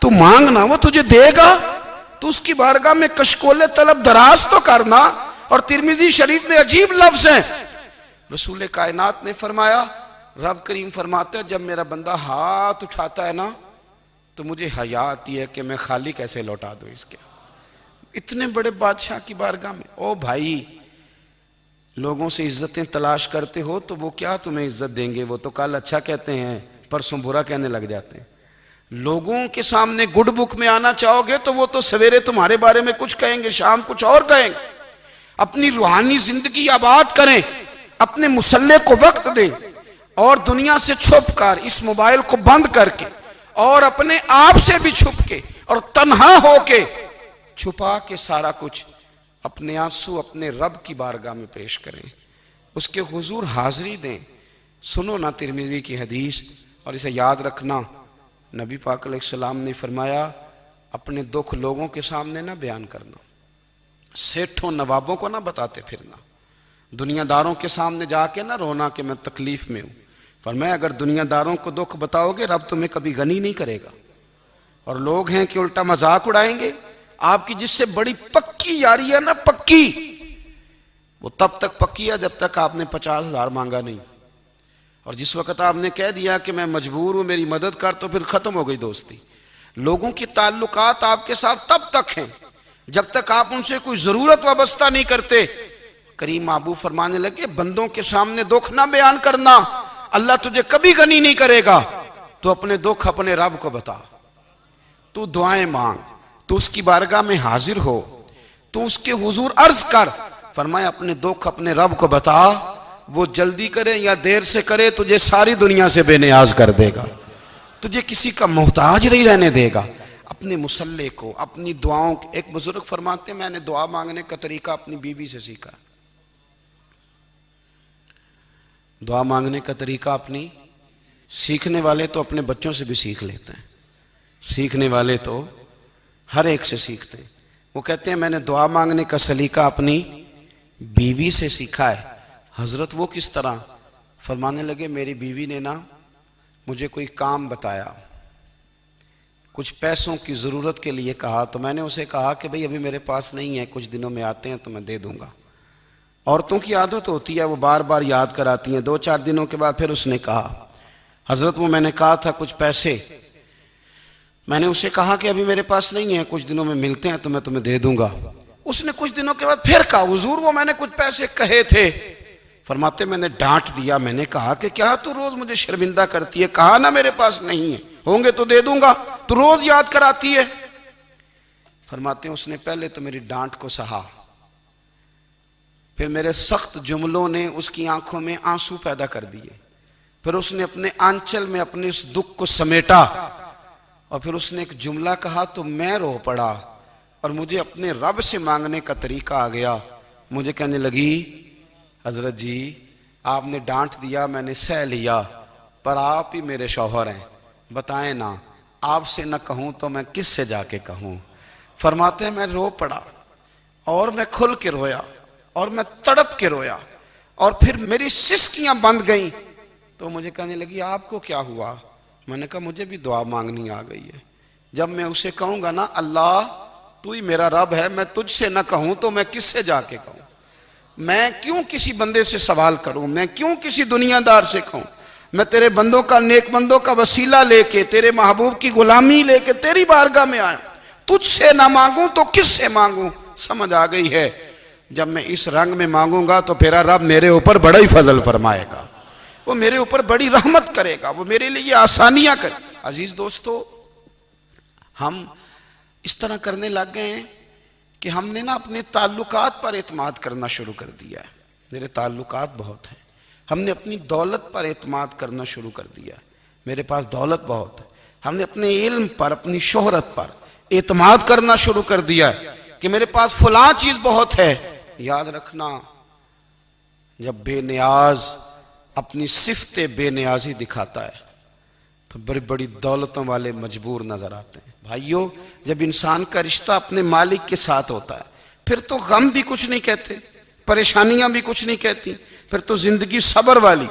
تو مانگنا وہ تجھے دے گا، تو اس کی بارگاہ میں کشکول طلب دراز تو کرنا۔ اور ترمذی شریف میں عجیب لفظ ہیں، رسول کائنات نے فرمایا، رب کریم فرماتا ہے جب میرا بندہ ہاتھ اٹھاتا ہے نا تو مجھے حیا آتی ہے کہ میں خالی کیسے لوٹا دوں اس کے، اتنے بڑے بادشاہ کی بارگاہ میں۔ او بھائی لوگوں سے عزتیں تلاش کرتے ہو تو وہ کیا تمہیں عزت دیں گے؟ وہ تو کل اچھا کہتے ہیں پرسوں برا کہنے لگ جاتے ہیں۔ لوگوں کے سامنے گڈ بک میں آنا چاہو گے تو وہ تو سویرے تمہارے بارے میں کچھ کہیں گے، شام کچھ اور کہیں گے۔ اپنی روحانی زندگی آباد کریں، اپنے مسلح کو وقت دیں، اور دنیا سے چھپ کر اس موبائل کو بند کر کے اور اپنے آپ سے بھی چھپ کے اور تنہا ہو کے چھپا کے سارا کچھ اپنے آنسو اپنے رب کی بارگاہ میں پیش کریں، اس کے حضور حاضری دیں۔ سنو نا ترمذی کی حدیث، اور اسے یاد رکھنا، نبی پاک علیہ السلام نے فرمایا اپنے دکھ لوگوں کے سامنے نہ بیان کرنا، سیٹھوں نوابوں کو نہ بتاتے پھرنا، دنیا داروں کے سامنے جا کے نہ رونا کہ میں تکلیف میں ہوں۔ فرمایا اگر دنیا داروں کو دکھ بتاؤ گے رب تمہیں کبھی غنی نہیں کرے گا، اور لوگ ہیں کہ الٹا مذاق اڑائیں گے۔ آپ کی جس سے بڑی پکی یاری ہے نا، پکی، وہ تب تک پکی ہے جب تک آپ نے 50,000 مانگا نہیں، اور جس وقت آپ نے کہہ دیا کہ میں مجبور ہوں میری مدد کر تو پھر ختم ہو گئی دوستی۔ لوگوں کی تعلقات آپ کے ساتھ تب تک ہیں جب تک آپ ان سے کوئی ضرورت وابستہ نہیں کرتے۔ کریم محبوب فرمانے لگے بندوں کے سامنے دکھ نہ بیان کرنا، اللہ تجھے کبھی غنی نہیں کرے گا، تو اپنے دکھ اپنے رب کو بتا، تو دعائیں مانگ، تو اس کی بارگاہ میں حاضر ہو، تو اس کے حضور عرض کر۔ فرمایا اپنے دکھ اپنے رب کو بتا، وہ جلدی کرے یا دیر سے کرے تجھے ساری دنیا سے بے نیاز کر دے گا، تجھے کسی کا محتاج نہیں رہنے دے گا۔ اپنے مسلح کو، اپنی دعاؤں کو. ایک بزرگ فرماتے ہیں میں نے دعا مانگنے کا طریقہ اپنی بیوی سے سیکھا. دعا مانگنے کا طریقہ اپنی، سیکھنے والے تو اپنے بچوں سے بھی سیکھ لیتے ہیں، سیکھنے والے تو ہر ایک سے سیکھتے ہیں. وہ کہتے ہیں میں نے دعا مانگنے کا سلیقہ اپنی بیوی سے سیکھا ہے. حضرت وہ کس طرح؟ فرمانے لگے میری بیوی نے نا مجھے کوئی کام بتایا، کچھ پیسوں کی ضرورت کے لیے کہا، تو میں نے اسے کہا کہ بھئی ابھی میرے پاس نہیں ہے، کچھ دنوں میں آتے ہیں تو میں دے دوں گا. عورتوں کی عادت ہوتی ہے وہ بار بار یاد کراتی ہیں. 2-4 دنوں کے بعد پھر اس نے کہا حضرت وہ میں نے کہا تھا کچھ پیسے، میں نے اسے کہا کہ ابھی میرے پاس نہیں ہے، کچھ دنوں میں ملتے ہیں تو میں تمہیں دے دوں گا. اس نے کچھ دنوں کے بعد پھر کہا حضور وہ میں نے کچھ پیسے کہے تھے. فرماتے میں نے ڈانٹ دیا، میں نے کہا کہ کیا تو روز مجھے شرمندہ کرتی ہے، کہا نا میرے پاس نہیں ہے، ہوں گے تو دے دوں گا، تو روز یاد کراتی ہے. فرماتے ہیں اس نے پہلے تو میری ڈانٹ کو سہا، پھر میرے سخت جملوں نے اس کی آنکھوں میں آنسو پیدا کر دیے، پھر اس نے اپنے آنچل میں اپنے اس دکھ کو سمیٹا، اور پھر اس نے ایک جملہ کہا تو میں رو پڑا، اور مجھے اپنے رب سے مانگنے کا طریقہ آ گیا. مجھے کہنے لگی حضرت جی آپ نے ڈانٹ دیا میں نے سہ لیا، پر آپ ہی میرے شوہر ہیں، بتائیں نا آپ سے نہ کہوں تو میں کس سے جا کے کہوں. فرماتے ہیں میں رو پڑا، اور میں کھل کے رویا، اور میں تڑپ کے رویا، اور پھر میری سسکیاں بند گئیں. تو مجھے کہنے لگی آپ کو کیا ہوا؟ میں نے کہا مجھے بھی دعا مانگنی آ گئی ہے. جب میں اسے کہوں گا نا اللہ تو ہی میرا رب ہے، میں تجھ سے نہ کہوں تو میں کس سے جا کے کہوں؟ میں کیوں کسی بندے سے سوال کروں؟ میں کیوں کسی دنیا دار سے کہوں؟ میں تیرے بندوں کا، نیک بندوں کا وسیلہ لے کے، تیرے محبوب کی غلامی لے کے تیری بارگاہ میں آیا، تجھ سے نہ مانگوں تو کس سے مانگوں؟ سمجھ آ گئی ہے. جب میں اس رنگ میں مانگوں گا تو پھر رب میرے اوپر بڑا ہی فضل فرمائے گا، وہ میرے اوپر بڑی رحمت کرے گا، وہ میرے لیے آسانیاں کرے. عزیز دوستو ہم اس طرح کرنے لگ گئے ہیں کہ ہم نے نا اپنے تعلقات پر اعتماد کرنا شروع کر دیا ہے. میرے تعلقات بہت ہیں. ہم نے اپنی دولت پر اعتماد کرنا شروع کر دیا ہے، میرے پاس دولت بہت ہے. ہم نے اپنے علم پر، اپنی شہرت پر اعتماد کرنا شروع کر دیا ہے کہ میرے پاس فلاں چیز بہت ہے. یاد رکھنا جب بے نیاز اپنی صفت بے نیازی دکھاتا ہے تو بڑی بڑی دولتوں والے مجبور نظر آتے ہیں. بھائیو جب انسان کا رشتہ اپنے مالک کے ساتھ ہوتا ہے پھر تو غم بھی کچھ نہیں کہتے، پریشانیاں بھی کچھ نہیں کہتی، پھر تو زندگی صبر والی،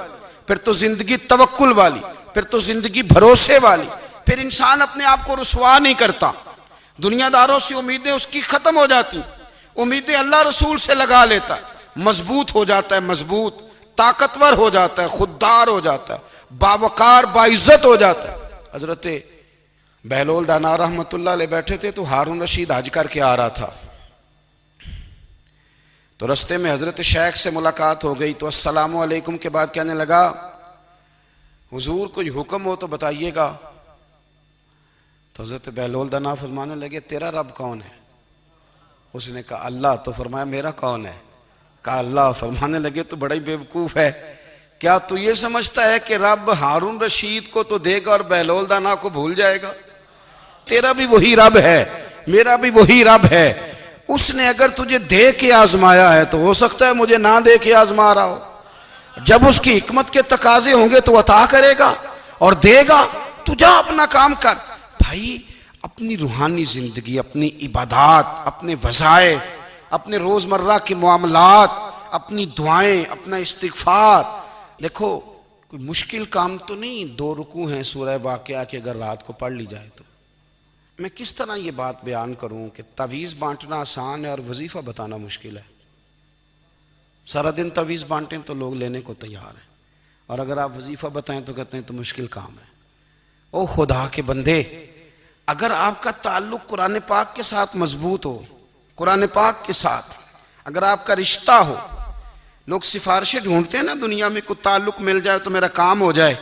پھر تو زندگی توکل والی، پھر تو زندگی بھروسے والی. پھر انسان اپنے آپ کو رسوا نہیں کرتا، دنیا داروں سے امیدیں اس کی ختم ہو جاتی، امیدیں اللہ رسول سے لگا لیتا ہے، مضبوط ہو جاتا ہے، مضبوط، طاقتور ہو جاتا ہے، خوددار ہو جاتا ہے، باوقار باعزت ہو جاتا ہے. حضرت بہلول دانا رحمت اللہ علیہ بیٹھے تھے تو ہارون رشید حج کر کے آ رہا تھا، تو رستے میں حضرت شیخ سے ملاقات ہو گئی تو السلام علیکم کے بعد کہنے لگا حضور کوئی حکم ہو تو بتائیے گا. تو حضرت بہلول دانا فرمانے لگے تیرا رب کون ہے؟ اس نے کہا اللہ. تو فرمایا میرا کون ہے؟ کہا اللہ. فرمانے لگے تو بڑا ہی بیوقوف ہے، کیا تو یہ سمجھتا ہے کہ رب ہارون رشید کو تو دے گا اور بہلول دانا کو بھول جائے گا؟ تیرا بھی وہی رب ہے، میرا بھی وہی رب ہے. اس نے اگر تجھے دے کے آزمایا ہے تو ہو سکتا ہے مجھے نہ دے کے آزما رہا ہو. جب اس کی حکمت کے تقاضے ہوں گے تو عطا کرے گا اور دے گا. تو جا اپنا کام کر. بھائی اپنی روحانی زندگی، اپنی عبادات، اپنے وظائف، اپنے روزمرہ کے معاملات، اپنی دعائیں، اپنا استغفار. دیکھو کوئی مشکل کام تو نہیں 2 رکوع ہیں سورہ واقعہ کہ اگر رات کو پڑھ لی جائے تو. میں کس طرح یہ بات بیان کروں کہ تعویذ بانٹنا آسان ہے اور وظیفہ بتانا مشکل ہے. سارا دن تعویذ بانٹیں تو لوگ لینے کو تیار ہیں، اور اگر آپ وظیفہ بتائیں تو کہتے ہیں تو مشکل کام ہے. او خدا کے بندے، اگر آپ کا تعلق قرآن پاک کے ساتھ مضبوط ہو، قرآن پاک کے ساتھ اگر آپ کا رشتہ ہو، لوگ سفارشیں ڈھونڈتے ہیں نا دنیا میں، کوئی تعلق مل جائے تو میرا کام ہو جائے.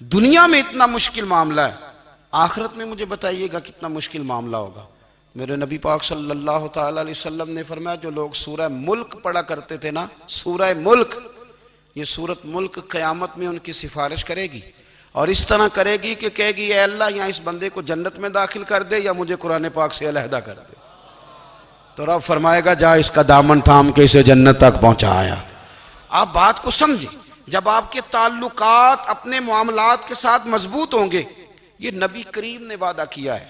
دنیا میں اتنا مشکل معاملہ ہے، آخرت میں مجھے بتائیے گا کتنا مشکل معاملہ ہوگا. میرے نبی پاک صلی اللہ تعالی علیہ وسلم نے فرمایا جو لوگ سورہ ملک پڑھا کرتے تھے نا، سورہ ملک، یہ سورت ملک قیامت میں ان کی سفارش کرے گی. اور اس طرح کرے گی کہ کہے گی اے اللہ یہاں اس بندے کو جنت میں داخل کر دے یا مجھے قرآن پاک سے علیحدہ کر دے، تو رب فرمائے گا جا اس کا دامن تھام کے اسے جنت تک پہنچایا۔ آپ بات کو سمجھیں، جب آپ کے تعلقات اپنے معاملات کے ساتھ مضبوط ہوں گے، یہ نبی کریم نے وعدہ کیا ہے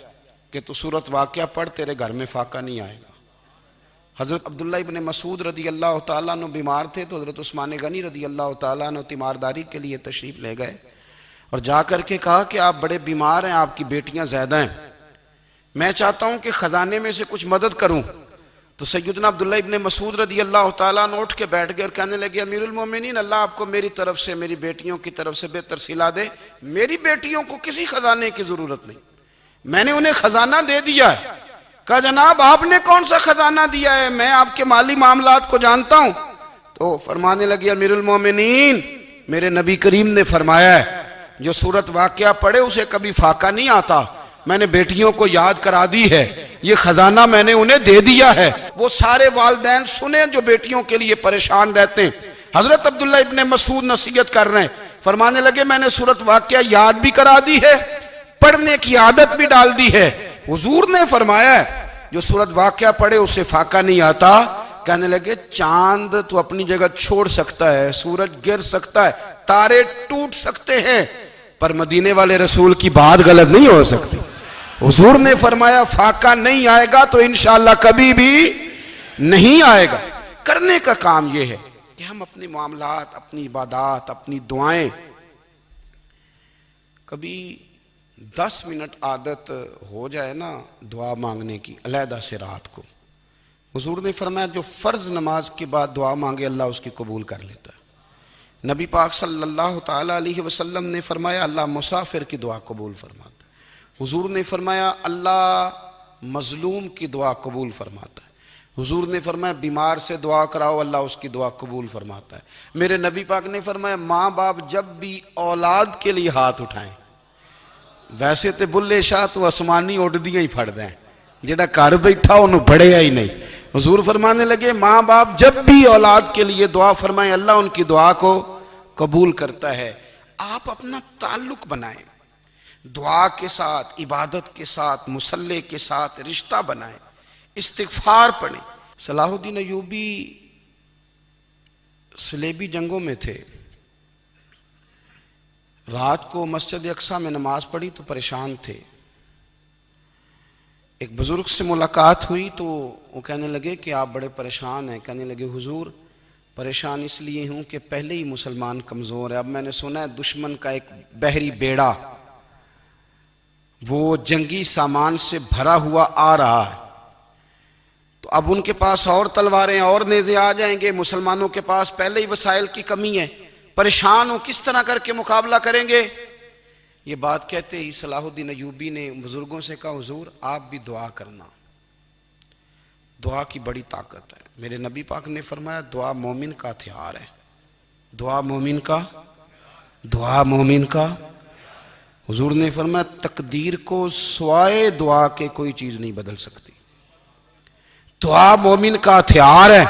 کہ تو سورت واقعہ پڑھ تیرے گھر میں فاقہ نہیں آئے گا۔ حضرت عبداللہ ابن مسعود رضی اللہ تعالیٰ عنہ بیمار تھے تو حضرت عثمان غنی رضی اللہ تعالیٰ عنہ تیمارداری کے لیے تشریف لے گئے اور جا کر کے کہا کہ آپ بڑے بیمار ہیں، آپ کی بیٹیاں زیادہ ہیں، میں چاہتا ہوں کہ خزانے میں سے کچھ مدد کروں۔ تو سیدنا عبداللہ ابن مسعود رضی اللہ تعالیٰ عنہ اٹھ کے بیٹھ گئے اور کہنے لگے امیر المومنین، اللہ آپ کو میری طرف سے، میری بیٹیوں کی طرف سے بہتر صلہ دے، میری بیٹیوں کو کسی خزانے کی ضرورت نہیں، میں نے انہیں خزانہ دے دیا ہے۔ کہا جناب آپ نے کون سا خزانہ دیا ہے، میں آپ کے مالی معاملات کو جانتا ہوں۔ تو فرمانے لگے امیر المومنین، میرے نبی کریم نے فرمایا ہے جو سورت واقعہ پڑھے اسے کبھی فاقہ نہیں آتا، میں نے بیٹیوں کو یاد کرا دی ہے، یہ خزانہ میں نے انہیں دے دیا ہے۔ وہ سارے والدین سنیں جو بیٹیوں کے لیے پریشان رہتے ہیں۔ حضرت عبداللہ ابن مسعود نصیحت کر رہے ہیں، فرمانے لگے میں نے سورت واقعہ یاد بھی کرا دی ہے، پڑھنے کی عادت بھی ڈال دی ہے۔ حضور نے فرمایا ہے جو سورت واقعہ پڑھے اسے فاقہ نہیں آتا۔ کہنے لگے چاند تو اپنی جگہ چھوڑ سکتا ہے، سورج گر سکتا ہے، تارے ٹوٹ سکتے ہیں، پر مدینے والے رسول کی بات غلط نہیں ہو سکتی۔ حضور نے فرمایا فاقہ نہیں آئے گا تو انشاءاللہ کبھی بھی نہیں آئے گا۔ کرنے کا کام یہ ہے کہ ہم اپنے معاملات، اپنی عبادات، اپنی دعائیں کبھی 10 منٹ عادت ہو جائے نا دعا مانگنے کی علیحدہ سے رات کو۔ حضور نے فرمایا جو فرض نماز کے بعد دعا مانگے اللہ اس کی قبول کر لیتا ہے۔ نبی پاک صلی اللہ تعالیٰ علیہ وسلم نے فرمایا اللہ مسافر کی دعا قبول فرماتا ہے۔ حضور نے فرمایا اللہ مظلوم کی دعا قبول فرماتا ہے۔ حضور نے فرمایا بیمار سے دعا کراؤ اللہ اس کی دعا قبول فرماتا ہے۔ میرے نبی پاک نے فرمایا ماں باپ جب بھی اولاد کے لیے ہاتھ اٹھائیں، ویسے تے بلے شاہ تو آسمانی اڈ دیاں ہی پھڑ دیں، جڑا گھر بیٹھا انہوں بڑھیا ہی نہیں۔ حضور فرمانے لگے ماں باپ جب بھی اولاد کے لیے دعا فرمائیں اللہ ان کی دعا کو قبول کرتا ہے۔ آپ اپنا تعلق بنائیں، دعا کے ساتھ، عبادت کے ساتھ، مصلی کے ساتھ رشتہ بنائیں، استغفار پڑھیں۔ صلاح الدین ایوبی صلیبی جنگوں میں تھے، رات کو مسجد اقصیٰ میں نماز پڑھی تو پریشان تھے۔ ایک بزرگ سے ملاقات ہوئی تو وہ کہنے لگے کہ آپ بڑے پریشان ہیں۔ کہنے لگے حضور پریشان اس لیے ہوں کہ پہلے ہی مسلمان کمزور ہے، اب میں نے سنا ہے دشمن کا ایک بحری بیڑا وہ جنگی سامان سے بھرا ہوا آ رہا ہے، تو اب ان کے پاس اور تلواریں اور نیزے آ جائیں گے، مسلمانوں کے پاس پہلے ہی وسائل کی کمی ہے، پریشان ہوں کس طرح کر کے مقابلہ کریں گے۔ یہ بات کہتے ہی صلاح الدین ایوبی نے بزرگوں سے کہا حضور آپ بھی دعا کرنا، دعا کی بڑی طاقت ہے۔ میرے نبی پاک نے فرمایا دعا مومن کا ہتھیار ہے، دعا مومن کا۔ حضور نے فرمایا تقدیر کو سوائے دعا کے کوئی چیز نہیں بدل سکتی، دعا مومن کا ہتھیار ہے،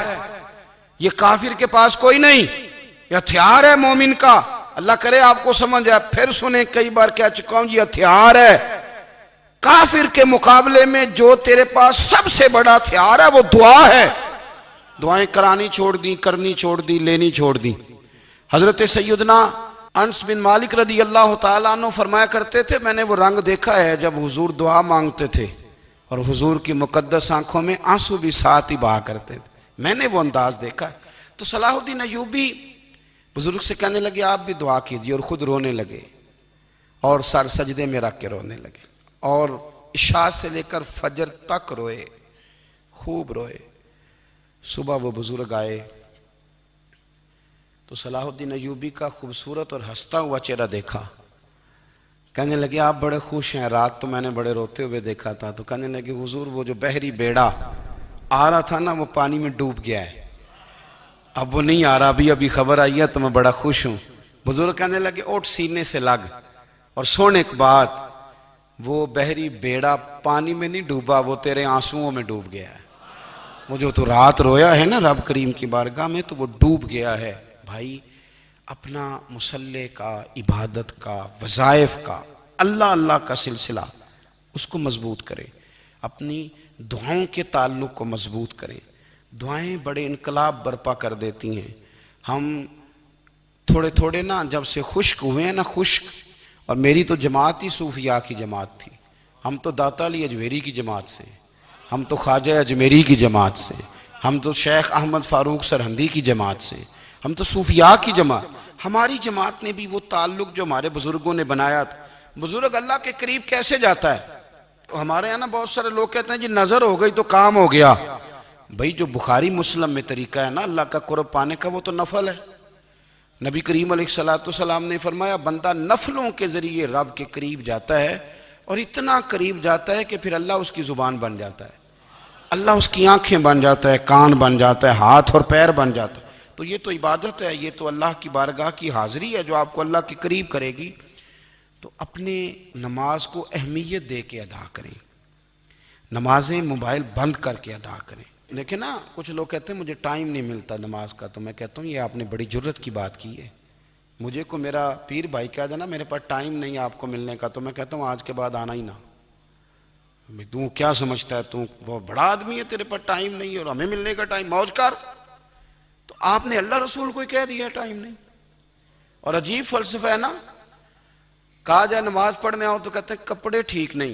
یہ کافر کے پاس کوئی نہیں، یہ ہتھیار ہے مومن کا۔ اللہ کرے آپ کو سمجھ آئے، پھر سنیں کئی بار کہہ چکا ہوں یہ ہتھیار ہے۔ کافر کے مقابلے میں جو تیرے پاس سب سے بڑا ہتھیار ہے وہ دعا ہے۔ دعائیں کرانی چھوڑ دی، کرنی چھوڑ دی، لینی چھوڑ دی۔ حضرت سیدنا انس بن مالک رضی اللہ تعالیٰ عنہ فرمایا کرتے تھے میں نے وہ رنگ دیکھا ہے جب حضور دعا مانگتے تھے اور حضور کی مقدس آنکھوں میں آنسو بھی ساتھ ہی بہا کرتے تھے، میں نے وہ انداز دیکھا ہے۔ تو صلاح الدین ایوبی بزرگ سے کہنے لگے آپ بھی دعا کیجیے، اور خود رونے لگے اور سر سجدے میں رکھ کے رونے لگے، اور عشاء سے لے کر فجر تک روئے، خوب روئے۔ صبح وہ بزرگ آئے تو صلاح الدین ایوبی کا خوبصورت اور ہنستا ہوا چہرہ دیکھا، کہنے لگے آپ بڑے خوش ہیں، رات تو میں نے بڑے روتے ہوئے دیکھا تھا۔ تو کہنے لگے حضور وہ جو بحری بیڑا آ رہا تھا نا وہ پانی میں ڈوب گیا ہے، اب وہ نہیں آ رہا، ابھی خبر آئی ہے تو میں بڑا خوش ہوں۔ بزرگ کہنے لگے اوٹ سینے سے لگ، اور سن ایک بات، وہ بحری بیڑا پانی میں نہیں ڈوبا، وہ تیرے آنسوؤں میں ڈوب گیا ہے۔ وہ جو تو رات رویا ہے نا رب کریم کی بارگاہ میں تو وہ ڈوب گیا ہے۔ بھائی اپنا مصلی کا، عبادت کا، وظائف کا، اللہ اللہ کا سلسلہ اس کو مضبوط کریں، اپنی دعاؤں کے تعلق کو مضبوط کریں۔ دعائیں بڑے انقلاب برپا کر دیتی ہیں۔ ہم تھوڑے تھوڑے نا جب سے خشک ہوئے ہیں نا، خشک، اور میری تو جماعت ہی صوفیاء کی جماعت تھی، ہم تو داتا علی اجمیری کی جماعت سے، ہم تو خواجہ اجمیری کی جماعت سے، ہم تو شیخ احمد فاروق سرہندی کی جماعت سے، ہم تو صوفیاء کی جماعت۔ ہماری جماعت نے بھی وہ تعلق جو ہمارے بزرگوں نے بنایا تھا۔ بزرگ اللہ کے قریب کیسے جاتا ہے؟ ہمارے یہاں نا بہت سارے لوگ کہتے ہیں جی نظر ہو گئی تو کام ہو گیا۔ بھئی جو بخاری مسلم میں طریقہ ہے نا اللہ کا قرب پانے کا، وہ تو نفل ہے۔ نبی کریم علیہ السلام نے فرمایا بندہ نفلوں کے ذریعے رب کے قریب جاتا ہے، اور اتنا قریب جاتا ہے کہ پھر اللہ اس کی زبان بن جاتا ہے، اللہ اس کی آنکھیں بن جاتا ہے، کان بن جاتا ہے، ہاتھ اور پیر بن جاتا ہے۔ تو یہ تو عبادت ہے، یہ تو اللہ کی بارگاہ کی حاضری ہے جو آپ کو اللہ کے قریب کرے گی۔ تو اپنے نماز کو اہمیت دے کے ادا کریں، نمازیں موبائل بند کر کے ادا کریں۔ لیکن نا کچھ لوگ کہتے ہیں مجھے ٹائم نہیں ملتا نماز کا، تو میں کہتا ہوں یہ آپ نے بڑی جرت کی بات کی ہے۔ مجھے کو میرا پیر بھائی کہہ دینا میرے پاس ٹائم نہیں آپ کو ملنے کا، تو میں کہتا ہوں آج کے بعد آنا ہی نہ۔ تو کیا سمجھتا ہے، تو وہ بڑا آدمی ہے، تیرے پاس ٹائم نہیں اور ہمیں ملنے کا ٹائم، موج کر۔ تو آپ نے اللہ رسول کو کہہ دیا ٹائم نہیں۔ اور عجیب فلسفہ ہے نا، کہا جائے نماز پڑھنے آؤ تو کہتے ہیں کپڑے ٹھیک نہیں،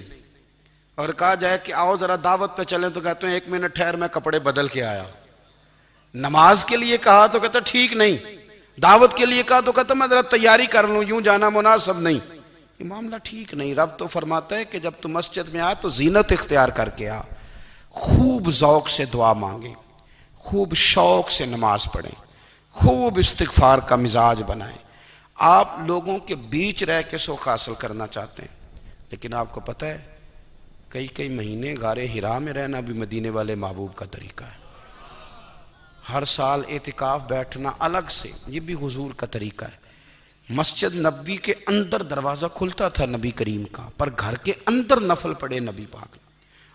اور کہا جائے کہ آؤ ذرا دعوت پہ چلیں تو کہتے ہیں 1 منٹ ٹھہر میں کپڑے بدل کے آیا۔ نماز کے لیے کہا تو کہتا ٹھیک نہیں، دعوت کے لیے کہا تو کہتا میں ذرا تیاری کر لوں، یوں جانا مناسب نہیں۔ یہ معاملہ ٹھیک نہیں۔ رب تو فرماتا ہے کہ جب تو مسجد میں آ تو زینت اختیار کر کے آ، خوب ذوق سے دعا مانگیں، خوب شوق سے نماز پڑھیں، خوب استغفار کا مزاج بنائیں۔ آپ لوگوں کے بیچ رہ کے سوکھ حاصل کرنا چاہتے ہیں، لیکن آپ کو پتہ ہے کئی مہینے غار حرا میں رہنا بھی مدینے والے محبوب کا طریقہ ہے۔ ہر سال اعتکاف بیٹھنا الگ سے، یہ بھی حضور کا طریقہ ہے۔ مسجد نبوی کے اندر دروازہ کھلتا تھا نبی کریم کا، پر گھر کے اندر نفل پڑے نبی پاک نے۔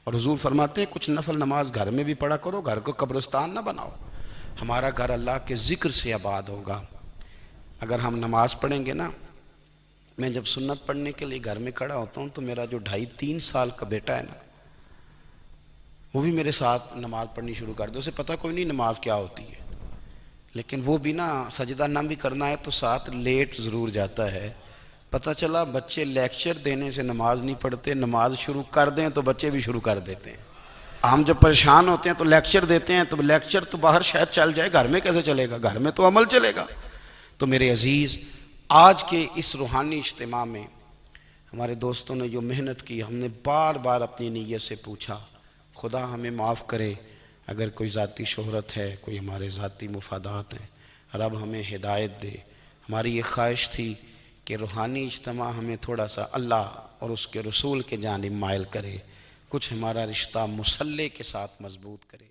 اور حضور فرماتے ہیں کچھ نفل نماز گھر میں بھی پڑھا کرو، گھر کو قبرستان نہ بناؤ۔ ہمارا گھر اللہ کے ذکر سے آباد ہوگا اگر ہم نماز پڑھیں گے نا۔ میں جب سنت پڑھنے کے لیے گھر میں کھڑا ہوتا ہوں تو میرا جو 2.5-3 سال کا بیٹا ہے نا، وہ بھی میرے ساتھ نماز پڑھنی شروع کر دے۔ اسے پتہ کوئی نہیں نماز کیا ہوتی ہے، لیکن وہ بھی نا سجدہ نہ بھی کرنا ہے تو ساتھ لیٹ ضرور جاتا ہے۔ پتہ چلا بچے لیکچر دینے سے نماز نہیں پڑھتے، نماز شروع کر دیں تو بچے بھی شروع کر دیتے ہیں۔ ہم جب پریشان ہوتے ہیں تو لیکچر دیتے ہیں، تو لیکچر تو باہر شاید چل جائے، گھر میں کیسے چلے گا؟ گھر میں تو عمل چلے گا۔ تو میرے عزیز، آج کے اس روحانی اجتماع میں ہمارے دوستوں نے جو محنت کی، ہم نے بار بار اپنی نیت سے پوچھا خدا ہمیں معاف کرے اگر کوئی ذاتی شہرت ہے، کوئی ہمارے ذاتی مفادات ہیں، رب ہمیں ہدایت دے۔ ہماری یہ خواہش تھی کہ روحانی اجتماع ہمیں تھوڑا سا اللہ اور اس کے رسول کے جانب مائل کرے، کچھ ہمارا رشتہ مصلی کے ساتھ مضبوط کرے۔